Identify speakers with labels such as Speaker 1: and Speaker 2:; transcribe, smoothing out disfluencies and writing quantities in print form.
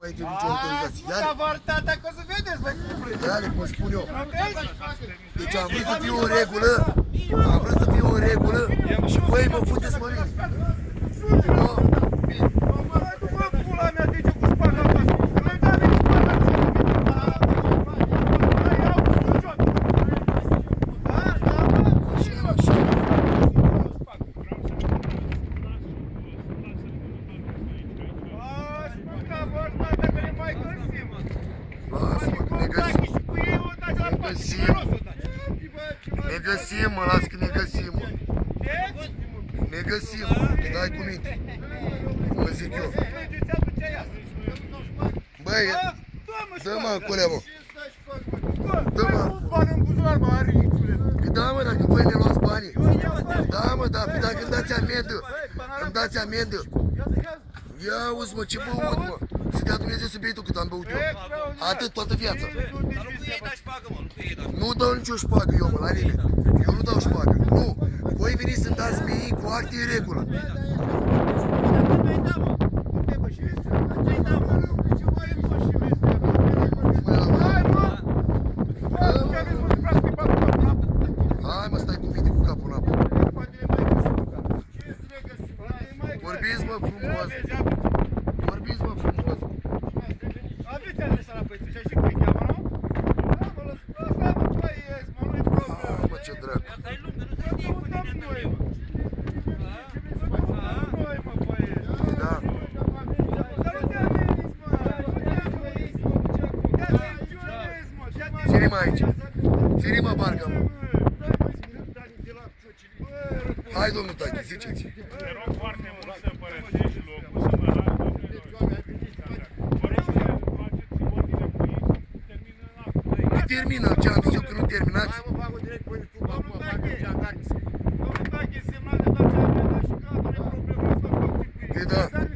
Speaker 1: Aici nicio autorizație.
Speaker 2: Dar vă arătat că să vedeți, băi, cum vreți.
Speaker 1: Ia-le, cum spun eu.
Speaker 2: Nu vezi?
Speaker 1: Deci am vrut să fiu în regulă, am vrut să fiu în regulă și voi mă futeți pe mine. No?
Speaker 2: Hai, tu, bă, pula mea, de ce cu spaga voastră? Nu-i da nici spaga voastră. Hai, iau cu suciot. Da, da, bă.
Speaker 1: Așa.
Speaker 2: Lasă-mă, că vă arătat că ne mai găsim.
Speaker 1: Lasă-mă, că ne găsim.
Speaker 2: Și cu ei o dați la
Speaker 1: Ne găsim. Ne găsim, mă, las că ne găsim, mă. Ne găsim, stai cu minte. Cum zic eu. Băi, dă-mă acolea, mă. Dă-mă.
Speaker 2: Bani în buzunar, mă, aricule.
Speaker 1: Că da, mă, dacă voi ne luați banii. Da, mă, da, păi dacă îmi dați amendă, îmi dați amendă. Ia uzi, mă, ce băut, mă. Să dea Dumnezeu subiectul cât am băut eu. Atât, toată viața.
Speaker 3: Dar nu cu ei dai șpagă, mă, nu cu ei dai șpagă.
Speaker 1: Nu dau nicio șpagă eu, mă, la nimeni. Eu nu dau șpagă. Nu. Voi veniți să-mi dați mie cu acte în regulă. Hai, mă, stai cu minte cu capul în apă. Vorbiți, mă, frumos. Vorbiți, mă, frumos.
Speaker 2: Aveți adresa la băieți, și cum îi cheamă, nu? Da, mă, lăsați, mă, băieți, mă, nu-i problemă.
Speaker 1: Ah, mă, ce dracu.
Speaker 3: Asta e lungă, nu se știe cu tine între noi.
Speaker 2: Noi, mă, băieți.
Speaker 1: Da.
Speaker 2: Dar nu te ameninți, mă. Te atenționezi, mă.
Speaker 1: Ține-mă aici. Ține-mă barca, mă. Hai, domnul Tachi, ziceți.
Speaker 4: Te rog foarte mult să părăsești locul, să mă lași Vă rog să faceți ordine cu ei și termină în actul.
Speaker 1: Nu termină, ce am zis eu că nu terminați?
Speaker 2: Domnul Tache, semnat de dați amendă și gata, nu e problemă asta, fac ce
Speaker 1: Păi da.
Speaker 2: Dar